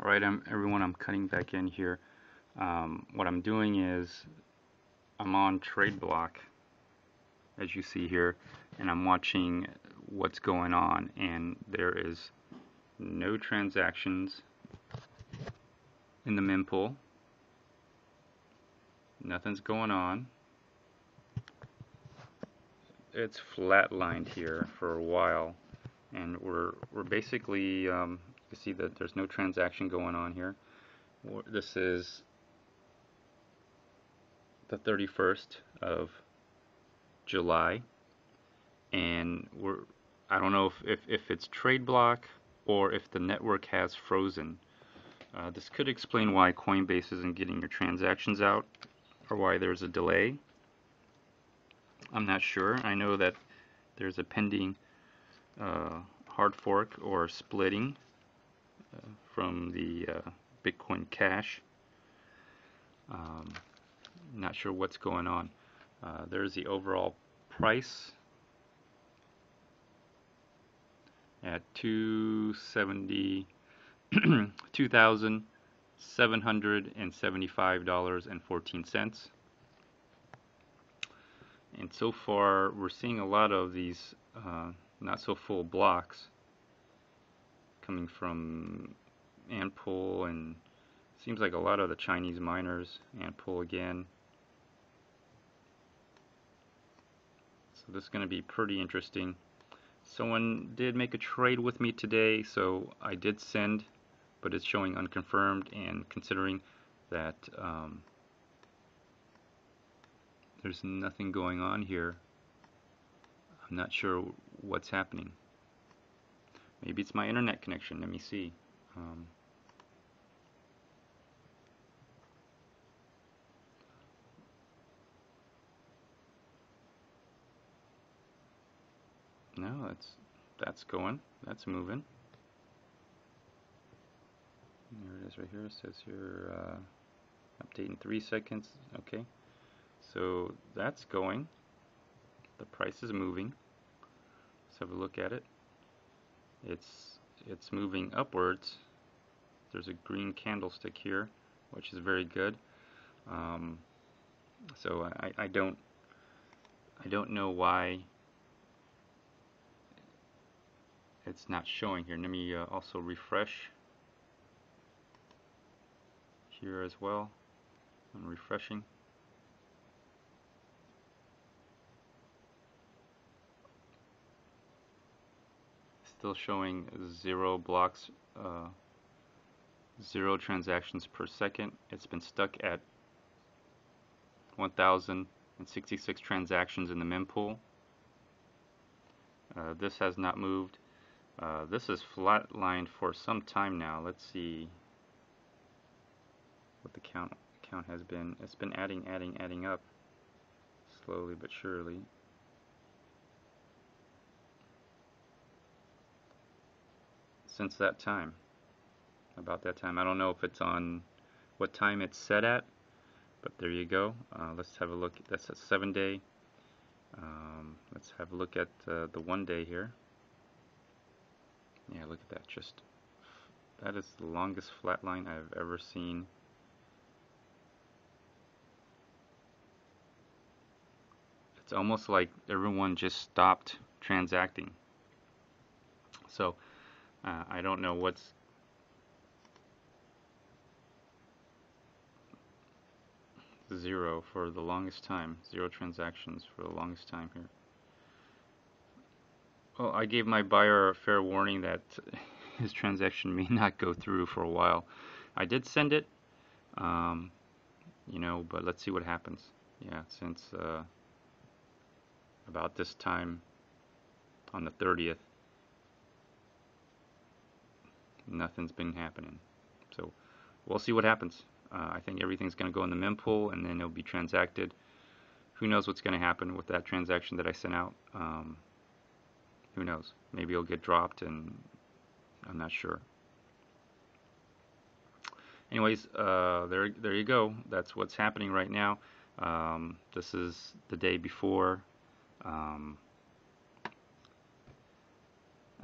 Alright, everyone, I'm cutting back in here. What I'm doing is I'm on trade block, as you see here, and I'm watching what's going on, and there is no transactions in the mempool. Nothing's going on. It's flatlined here for a while, and we're basically you see that there's no transaction going on here. This is the 31st of July, and I don't know if it's trade block or if the network has frozen. This could explain why Coinbase isn't getting your transactions out, or why there's a delay. I'm not sure. I know that there's a pending hard fork or splitting from the Bitcoin Cash. Not sure what's going on. There's the overall price at $2,775.14. And so far, we're seeing a lot of these not so full blocks coming from Antpool, and seems like a lot of the Chinese miners. Antpool again. So this is going to be pretty interesting. Someone did make a trade with me today, so I did send, but it's showing unconfirmed, and considering that there's nothing going on here, I'm not sure what's happening. Maybe it's my internet connection. Let me see. No, that's going. That's moving. There it is right here. It says here update in 3 seconds. Okay. So that's going. The price is moving. Let's have a look at it. It's moving upwards. There's a green candlestick here, which is very good. So I don't know why it's not showing here. Let me also refresh here as well. I'm refreshing. Still showing 0 blocks, 0 transactions per second. It's been stuck at 1,066 transactions in the mempool. This has not moved. This is flatlined for some time now. Let's see what the count has been. It's been adding up slowly but surely. Since that time, about that time. I don't know if it's on what time it's set at, but there you go. Let's have a look. That's a 7-day. Let's have a look at the 1 day here. Yeah, look at that. That is the longest flat line I've ever seen. It's almost like everyone just stopped transacting. So I don't know what's zero for the longest time. 0 transactions for the longest time here. Well, I gave my buyer a fair warning that his transaction may not go through for a while. I did send it, but let's see what happens. Yeah, since about this time on the 30th, nothing's been happening. So we'll see what happens. I think everything's going to go in the mempool, and then it'll be transacted. Who knows what's going to happen with that transaction that I sent out? Who knows? Maybe it'll get dropped, and I'm not sure. Anyways, there you go. That's what's happening right now. This is the day before. I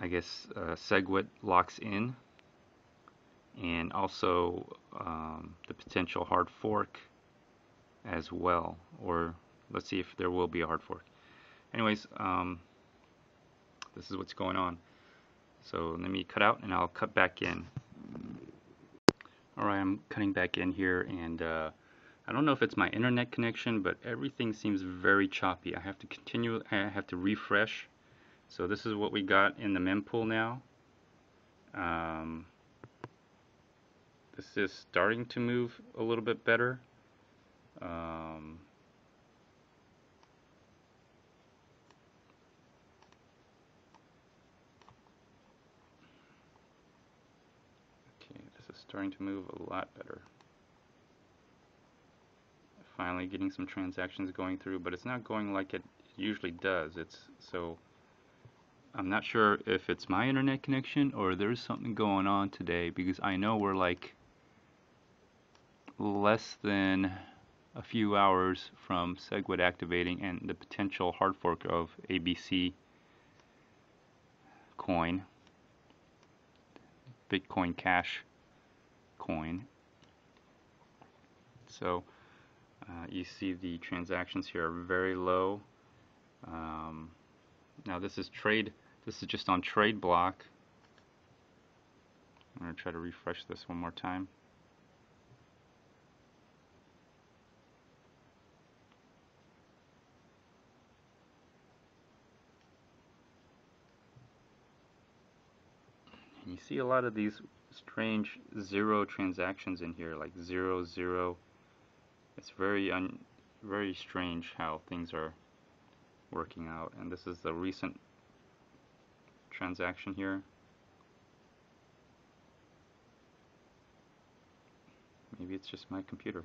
guess SegWit locks in. and also the potential hard fork as well. Or let's see if there will be a hard fork. Anyways, this is what's going on. So let me cut out and I'll cut back in. Alright, I'm cutting back in here, and I don't know if it's my internet connection, but everything seems very choppy. I have to refresh. So this is what we got in the mempool now. This is starting to move a little bit better. Okay, this is starting to move a lot better. Finally getting some transactions going through, but it's not going like it usually does. So I'm not sure if it's my internet connection or there's something going on today, because I know we're like less than a few hours from SegWit activating and the potential hard fork of ABC coin, Bitcoin Cash coin. So you see the transactions here are very low. Now this is just on trade block. I'm going to try to refresh this one more time. And you see a lot of these strange zero transactions in here, like 0, 0. It's very strange how things are working out. And this is the recent transaction here. Maybe it's just my computer.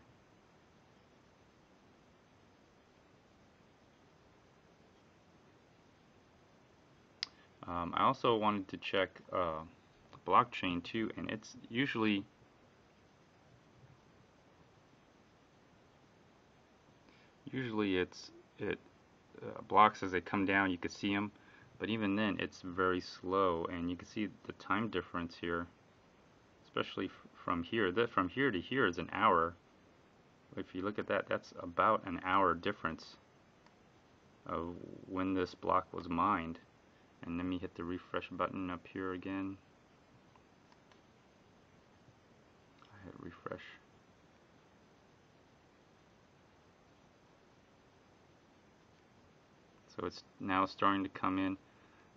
I also wanted to check the blockchain too, and it's usually it blocks as they come down. You can see them, but even then it's very slow, and you can see the time difference here, especially from here. From here to here is an hour. If you look at that, that's about an hour difference of when this block was mined. And let me hit the refresh button up here again. I hit refresh. So it's now starting to come in.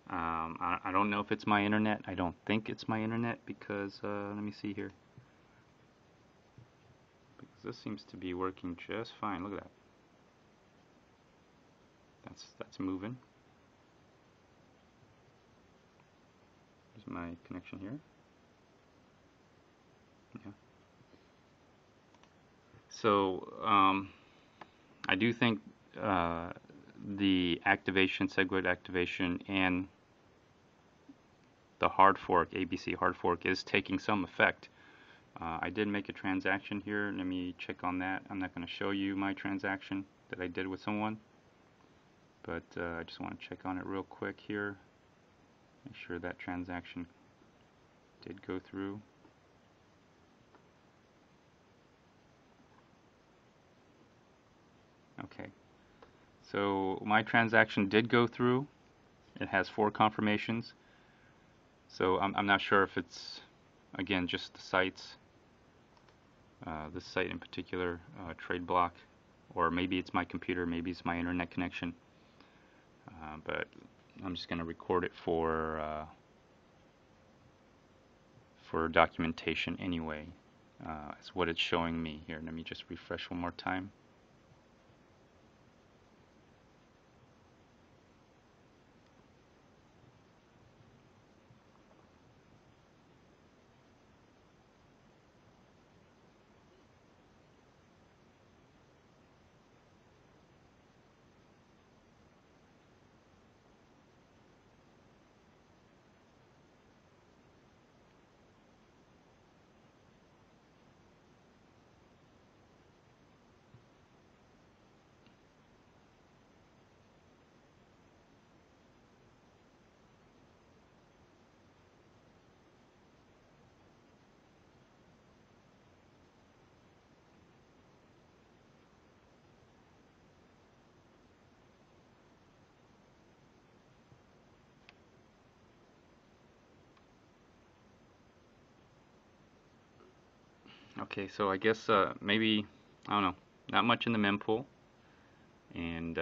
I don't know if it's my internet. I don't think it's my internet because, let me see here. Because this seems to be working just fine. Look at that. That's moving. Here's my connection here. Yeah. So I do think the activation, SegWit activation, and the hard fork, ABC hard fork, is taking some effect. I did make a transaction here. Let me check on that. I'm not going to show you my transaction that I did with someone, but I just want to check on it real quick here. Make sure that transaction did go through. Okay, so my transaction did go through. It has 4 confirmations. So I'm not sure if it's, again, just the sites, this site in particular, trade block, or maybe it's my computer, maybe it's my internet connection. But I'm just going to record it for documentation anyway. It's what it's showing me here. Let me just refresh one more time. Okay, so I guess maybe, I don't know, not much in the mempool. And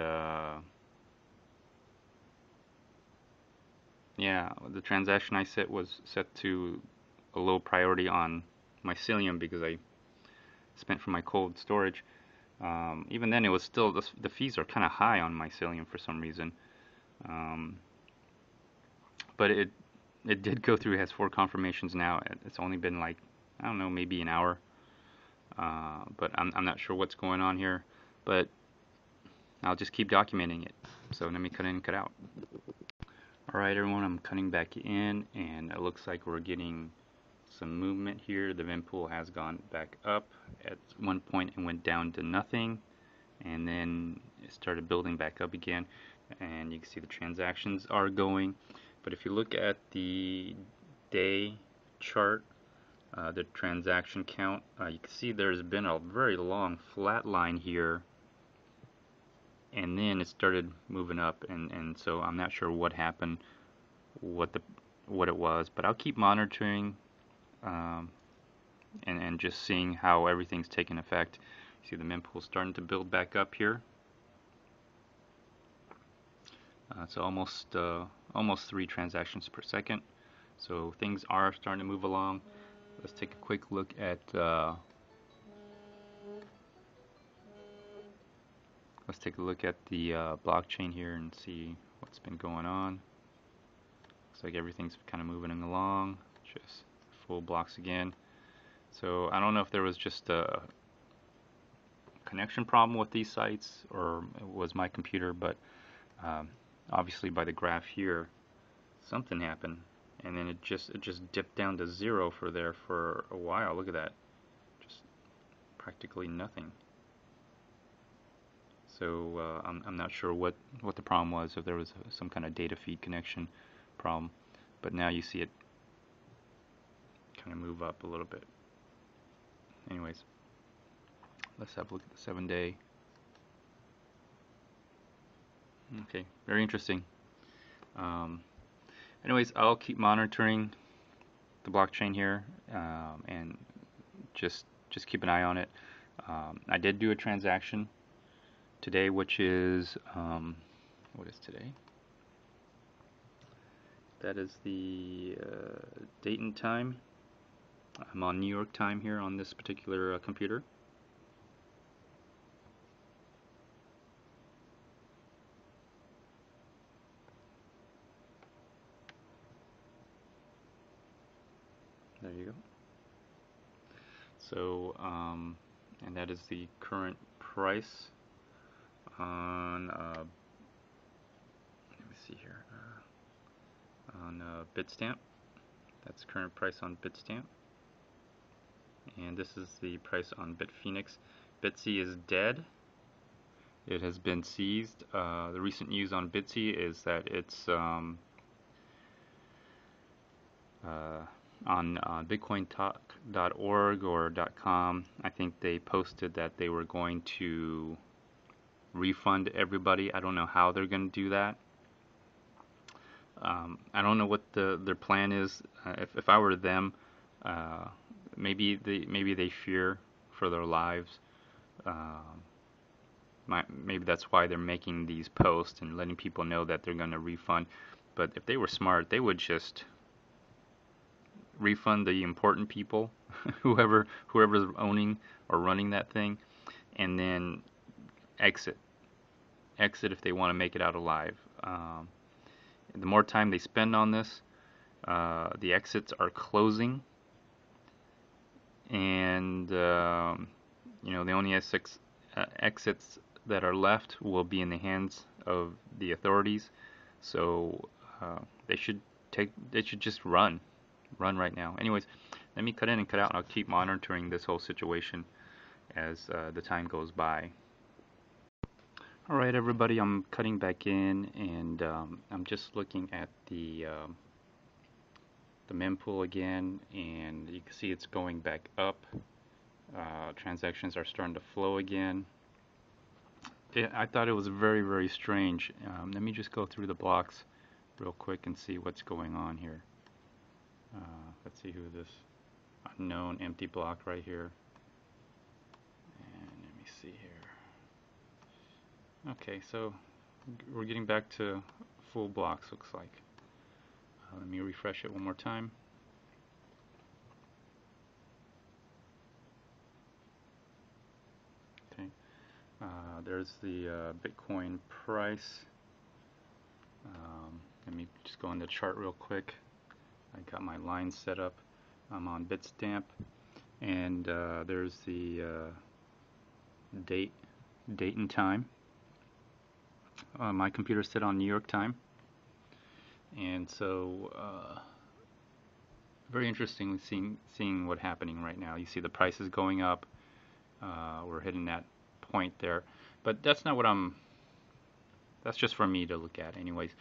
yeah, the transaction I set was set to a low priority on mycelium because I spent for my cold storage. Even then, it was still, the fees are kind of high on mycelium for some reason. Um, but it did go through. It has 4 confirmations now. It's only been like, I don't know, maybe an hour. But I'm not sure what's going on here. But I'll just keep documenting it. So let me cut in and cut out. Alright everyone, I'm cutting back in, and it looks like we're getting some movement here. The mempool has gone back up. At one point it went down to nothing, and then it started building back up again, and you can see the transactions are going. But if you look at the day chart, the transaction count, you can see there's been a very long flat line here, and then it started moving up, and so I'm not sure what happened, what it was, but I'll keep monitoring and just seeing how everything's taking effect. You see the mempool starting to build back up here. It's almost 3 transactions per second, so things are starting to move along. Let's take a quick look at the blockchain here and see what's been going on. Looks like everything's kind of moving along, just full blocks again. So I don't know if there was just a connection problem with these sites or it was my computer, but obviously by the graph here, something happened, and then it just dipped down to 0 for a while. Look at that, just practically nothing. So I'm not sure what the problem was, if there was some kind of data feed connection problem, but now you see it kind of move up a little bit. Anyways, let's have a look at the 7-day. Okay, very interesting. Anyways, I'll keep monitoring the blockchain here and just keep an eye on it. I did do a transaction today, which is what is today? That is the date and time. I'm on New York time here on this particular computer. There you go. So, and that is the current price on, let me see here, on Bitstamp. That's current price on Bitstamp. And this is the price on Bitfinex. Bitsy is dead. It has been seized. The recent news on Bitsy is that it's on bitcointalk.org or .com. I think they posted that they were going to refund everybody. I don't know how they're going to do that. I don't know what their plan is. If I were them, maybe they fear for their lives. Maybe that's why they're making these posts and letting people know that they're going to refund. But if they were smart, they would just refund the important people, whoever's owning or running that thing, and then exit if they want to make it out alive. The more time they spend on this, the exits are closing, and the only exits that are left will be in the hands of the authorities. So they should just run right now. Anyways, let me cut in and cut out, and I'll keep monitoring this whole situation as the time goes by. Alright everybody, I'm cutting back in, and I'm just looking at the mempool again, and you can see it's going back up. Transactions are starting to flow again. I thought it was very, very strange. Let me just go through the blocks real quick and see what's going on here. Let's see who this unknown empty block right here. see here. Okay, so we're getting back to full blocks, looks like. Let me refresh it one more time. Okay, there's the Bitcoin price. Let me just go on the chart real quick. I got my lines set up. I'm on Bitstamp, and there's the date and time. My computer's set on New York time, and so very interesting seeing what's happening right now. You see the price is going up. We're hitting that point there, but that's not what that's just for me to look at anyways.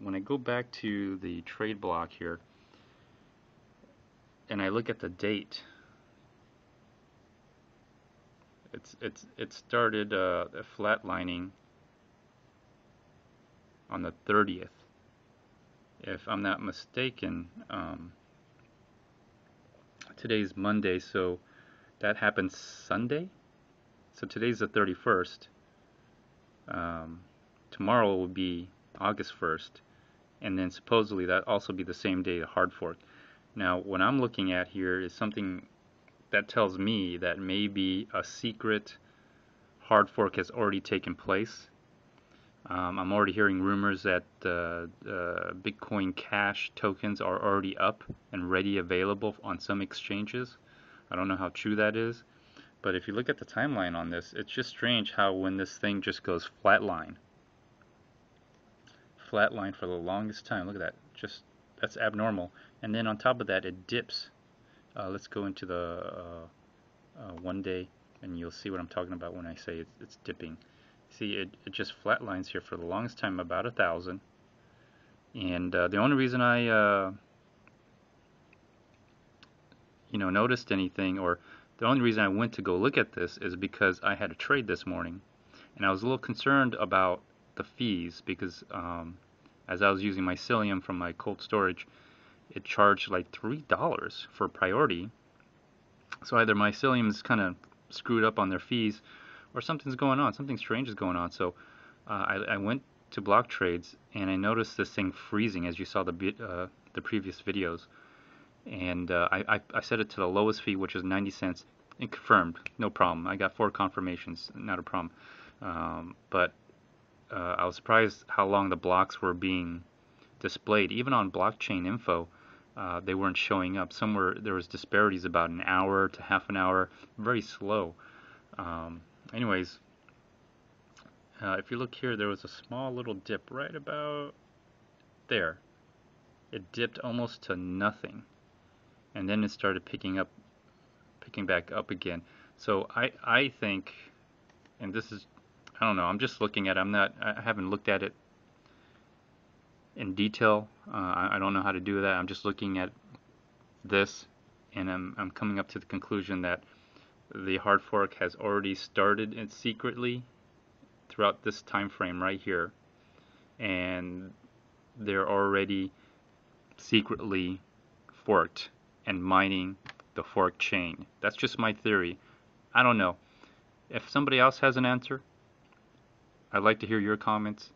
When I go back to the trade block here and I look at the date, it started flatlining on the 30th, if I'm not mistaken. Today's Monday, so that happened Sunday. So today's the 31st. Tomorrow will be August 1st, and then supposedly that also be the same day the hard fork. Now, what I'm looking at here is something that tells me that maybe a secret hard fork has already taken place. I'm already hearing rumors that Bitcoin Cash tokens are already up and ready available on some exchanges. I don't know how true that is, but if you look at the timeline on this, it's just strange how when this thing just goes flatline for the longest time. Look at that, that's abnormal. And then on top of that, it dips. Let's go into the 1 day, and you'll see what I'm talking about when I say it's dipping. See, it just flatlines here for the longest time, about 1,000. And the only reason I noticed anything, or the only reason I went to go look at this, is because I had a trade this morning, and I was a little concerned about the fees, because as I was using my Cilium from my cold storage, it charged like $3 for priority. So either my Cilium is kind of screwed up on their fees, or something's going on, something strange is going on. So I went to block trades, and I noticed this thing freezing, as you saw the previous videos. And I set it to the lowest fee, which is 90 cents, and confirmed, no problem. I got 4 confirmations, not a problem. But I was surprised how long the blocks were being displayed. Even on blockchain info, they weren't showing up. There was disparities about an hour to half an hour, very slow. Anyways, if you look here, there was a small little dip right about there. It dipped almost to nothing, and then it started picking back up again. So I think, and this is, I don't know, I'm just looking at it. I haven't looked at it in detail. I don't know how to do that. I'm just looking at this, and I'm coming up to the conclusion that the hard fork has already started secretly throughout this time frame right here, and they're already secretly forked and mining the fork chain. That's just my theory. I don't know. If somebody else has an answer, I'd like to hear your comments.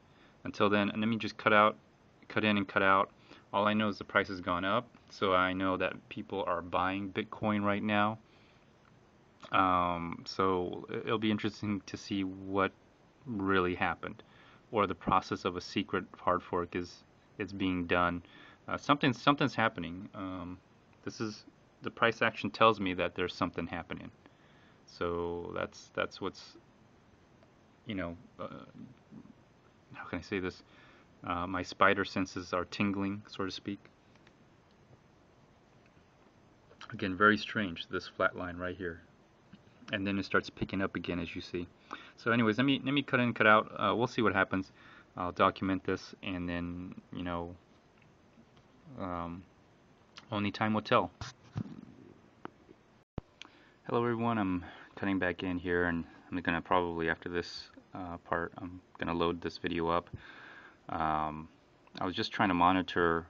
Until then, let me just cut in and cut out. All I know is the price has gone up, so I know that people are buying Bitcoin right now. So it'll be interesting to see what really happened, or the process of a secret hard fork is being done. Something's happening. The price action tells me that there's something happening. So that's what's, how can I say this? My spider senses are tingling, so to speak. Again, very strange, this flat line right here. And then it starts picking up again, as you see. So anyways, let me cut in, cut out. We'll see what happens. I'll document this, and then, only time will tell. Hello everyone, I'm cutting back in here, and I'm gonna probably, after this part, I'm gonna load this video up. I was just trying to monitor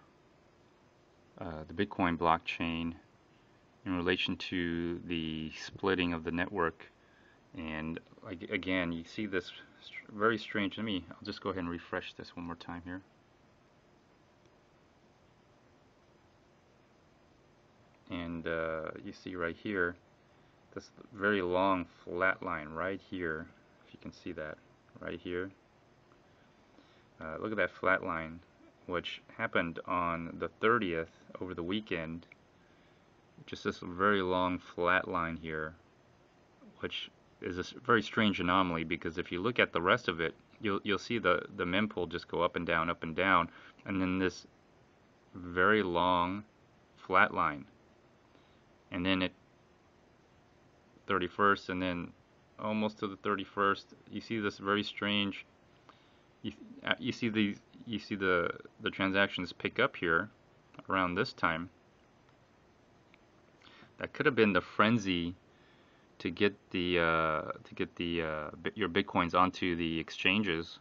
the Bitcoin blockchain in relation to the splitting of the network And like again, you see this very strange. I'll just go ahead and refresh this one more time here. And you see right here, this very long flat line right here, if you can see that, right here. Look at that flat line, which happened on the 30th over the weekend. Just this very long flat line here, which is a very strange anomaly, because if you look at the rest of it, you'll see the mempool just go up and down, and then this very long flat line, and then it 31st, and then almost to the 31st, you see this very strange. You see the transactions pick up here around this time. That could have been the frenzy to get your bitcoins onto the exchanges,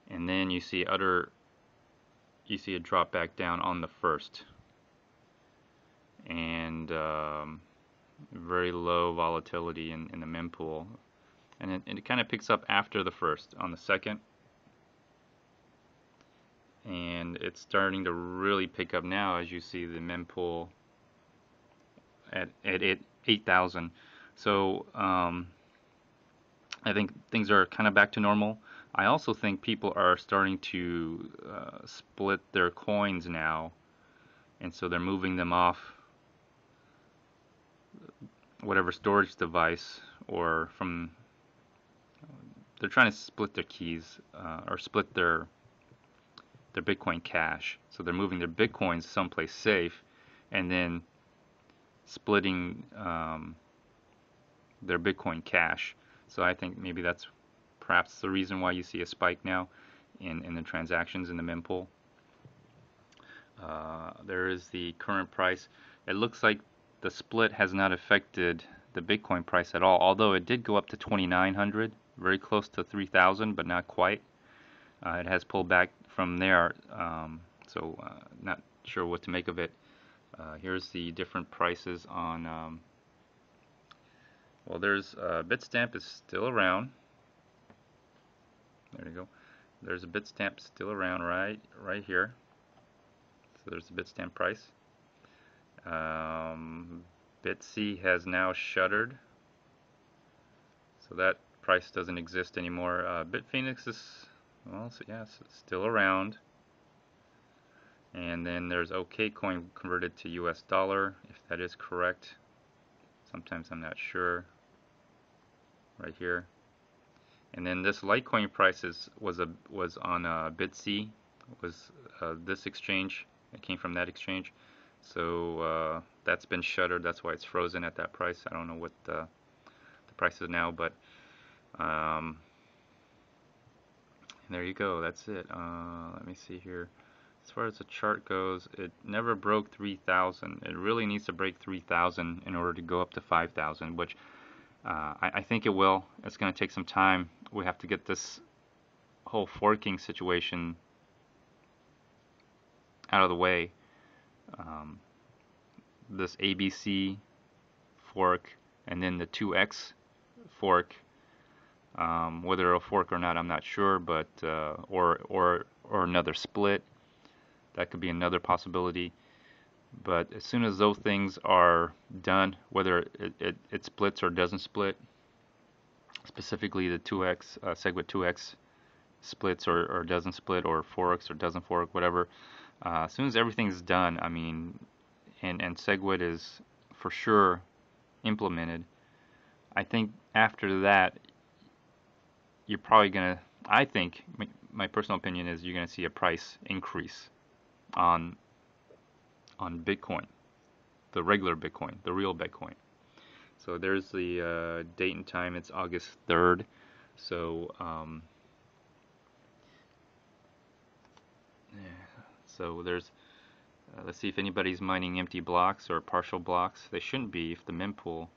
and then you see a drop back down on the 1st, and very low volatility in the mempool, and it kind of picks up after the 1st on the 2nd, and it's starting to really pick up now as you see the mempool at 8,000. So I think things are kind of back to normal. I also think people are starting to split their coins now, and so they're moving them off whatever storage device, or from they're trying to split their keys, or split their Bitcoin Cash. So they're moving their Bitcoins someplace safe, and then splitting their Bitcoin Cash. So I think maybe that's perhaps the reason why you see a spike now in the transactions in the mempool. There is the current price. It looks like the split has not affected the Bitcoin price at all, although it did go up to 2,900, very close to 3,000, but not quite. It has pulled back from there, so not sure what to make of it. Here's the different prices on, well, there's Bitstamp is still around. There you go. There's a Bitstamp still around right here. So there's the Bitstamp price. Bitsy has now shuttered, so that price doesn't exist anymore. Bitfinex is, well, so yes, it's still around. And then there's OKCoin converted to US dollar, if that is correct. Sometimes I'm not sure. Right here. And then this Litecoin prices was on Bitsy, was this exchange. It came from that exchange. So that's been shuttered. That's why it's frozen at that price. I don't know what the price is now, but there you go. That's it. Let me see here. As far as the chart goes, it never broke 3,000. It really needs to break 3,000 in order to go up to 5,000, which I think it will. It's going to take some time. We have to get this whole forking situation out of the way. This ABC fork and then the 2X fork, whether it'll fork or not, I'm not sure, but or another split, that could be another possibility. But as soon as those things are done, whether it splits or doesn't split, specifically the 2X, SegWit 2X splits or doesn't split, or forks or doesn't fork, whatever, as soon as everything's done, I mean, and SegWit is for sure implemented, I think after that, you're probably going to, I think, my personal opinion is you're going to see a price increase on Bitcoin, the regular Bitcoin, the real Bitcoin. So there's the date and time. It's August 3rd. So there's let's see if anybody's mining empty blocks or partial blocks. They shouldn't be if the mempool.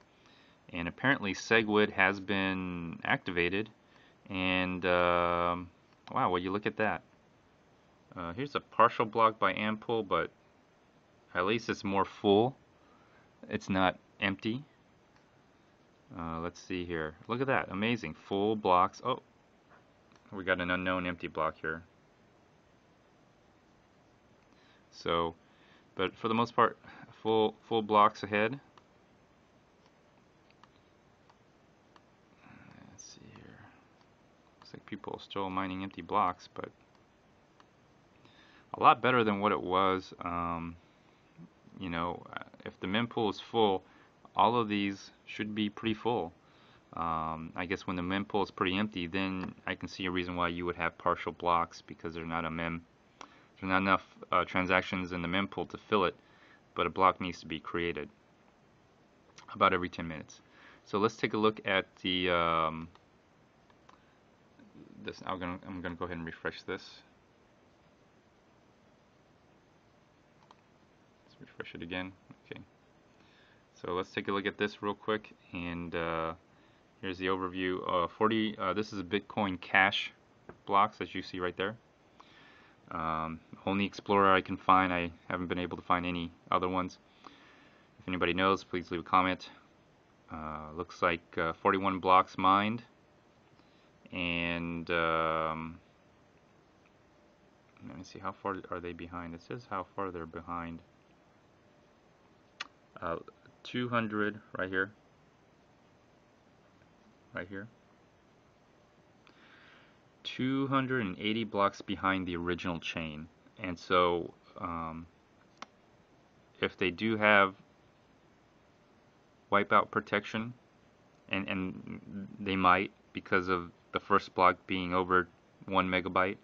And apparently SegWit has been activated. And wow, well, you look at that. Here's a partial block by Ampool, but at least it's more full. It's not empty. Let's see here. Look at that. Amazing. Full blocks. Oh, we got an unknown empty block here. So, but for the most part, full blocks ahead. Let's see here. Looks like people are still mining empty blocks, but a lot better than what it was. You know, if the mempool is full, all of these should be pretty full. I guess when the mempool is pretty empty, then I can see a reason why you would have partial blocks because there's not enough transactions in the mempool to fill it, but a block needs to be created about every 10 minutes. So let's take a look at the this. I'm gonna go ahead and refresh this. Let's refresh it again. Okay. So let's take a look at this real quick, and here's the overview. 40. This is Bitcoin Cash blocks, as you see right there. Only Explorer I can find. I haven't been able to find any other ones. If anybody knows, please leave a comment. Looks like 41 blocks mined, and let me see, how far are they behind? It says how far they're behind. 200 right here. Right here. 280 blocks behind the original chain. And so if they do have wipeout protection, and they might because of the first block being over 1 megabyte,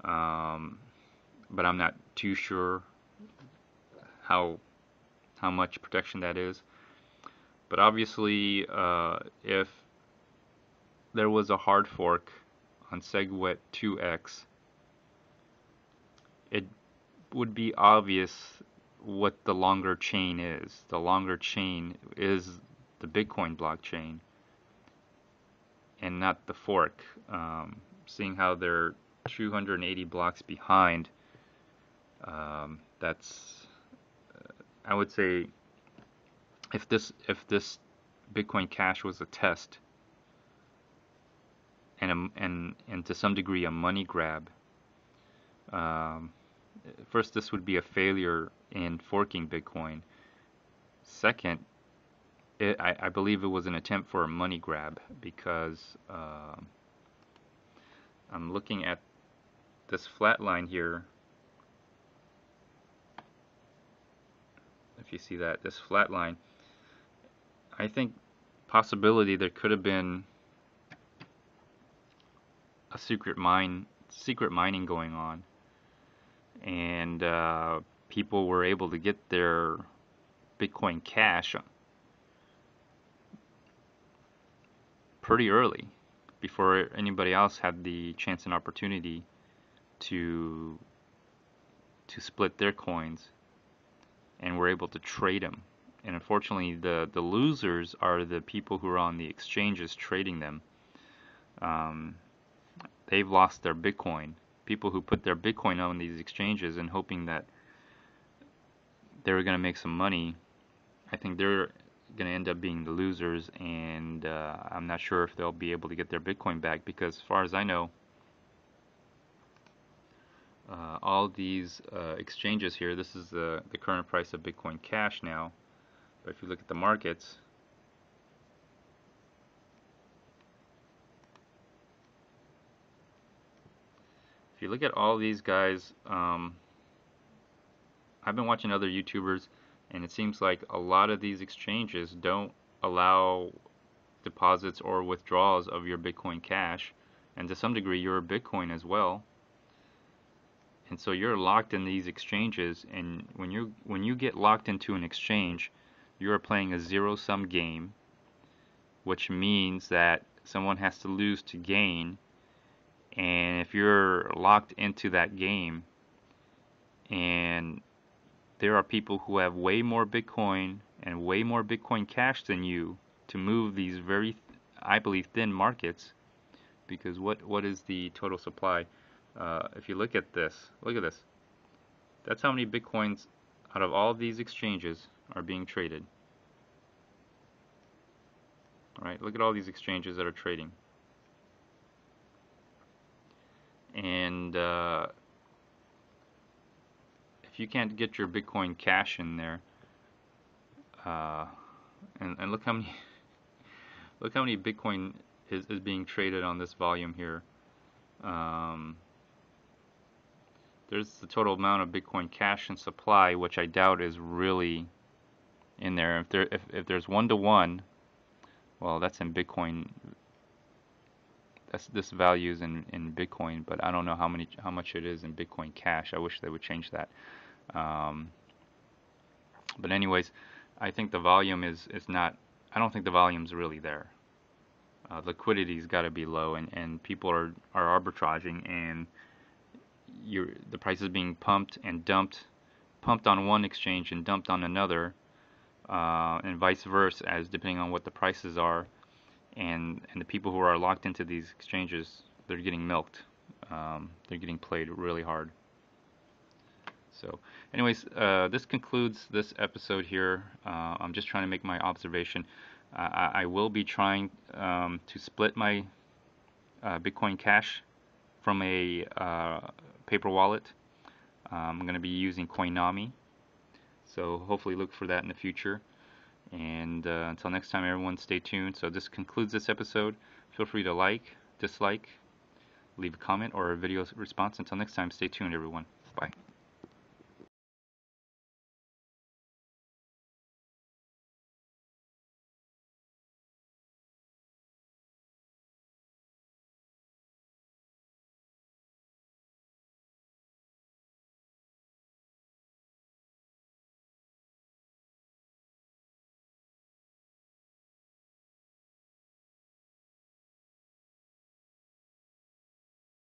but I'm not too sure how much protection that is. But obviously, if there was a hard fork on SegWit 2x, it would be obvious what the longer chain is. The longer chain is the Bitcoin blockchain and not the fork. Seeing how they're 280 blocks behind, that's, I would say, if this Bitcoin Cash was a test and to some degree a money grab, first, this would be a failure in forking Bitcoin. Second, I believe it was an attempt for a money grab because I'm looking at this flat line here. If you see that, this flat line, I think possibility there could have been a secret mining going on, and people were able to get their Bitcoin Cash pretty early before anybody else had the chance and opportunity to split their coins, and were able to trade them. And unfortunately, the losers are the people who are on the exchanges trading them. They've lost their Bitcoin. People who put their Bitcoin on these exchanges and hoping that they were going to make some money, I think they're going to end up being the losers, and I'm not sure if they'll be able to get their Bitcoin back, because as far as I know, all these exchanges here, this is the current price of Bitcoin Cash now, but if you look at the markets, if you look at all these guys, I've been watching other YouTubers, and it seems like a lot of these exchanges don't allow deposits or withdrawals of your Bitcoin Cash, and to some degree your Bitcoin as well. And so you're locked in these exchanges, and when you get locked into an exchange, you are playing a zero-sum game, which means that someone has to lose to gain. And if you're locked into that game, and there are people who have way more Bitcoin and way more Bitcoin Cash than you to move these very, I believe, thin markets, because what is the total supply? If you look at this, look at this. That's how many Bitcoins out of all of these exchanges are being traded. All right, look at all these exchanges that are trading. And if you can't get your Bitcoin Cash in there, uh, and look how many look how many Bitcoin is being traded on this volume here. Um, there's the total amount of Bitcoin Cash and supply, which I doubt is really in there. If there's 1-to-1, well, that's in Bitcoin. This value is in Bitcoin, but I don't know how much it is in Bitcoin Cash. I wish they would change that. But anyways, I think the volume is not. I don't think the volume's really there. Liquidity's got to be low, and people are arbitraging, and the price is being pumped and dumped, pumped on one exchange and dumped on another, and vice versa, as depending on what the prices are. And the people who are locked into these exchanges, they're getting milked. They're getting played really hard. So, anyways, this concludes this episode here. I'm just trying to make my observation. I will be trying to split my Bitcoin Cash from a paper wallet. I'm going to be using Coinami. So hopefully look for that in the future. And until next time, everyone, stay tuned. So this concludes this episode. Feel free to like, dislike, leave a comment, or a video response. Until next time, stay tuned, everyone. Bye.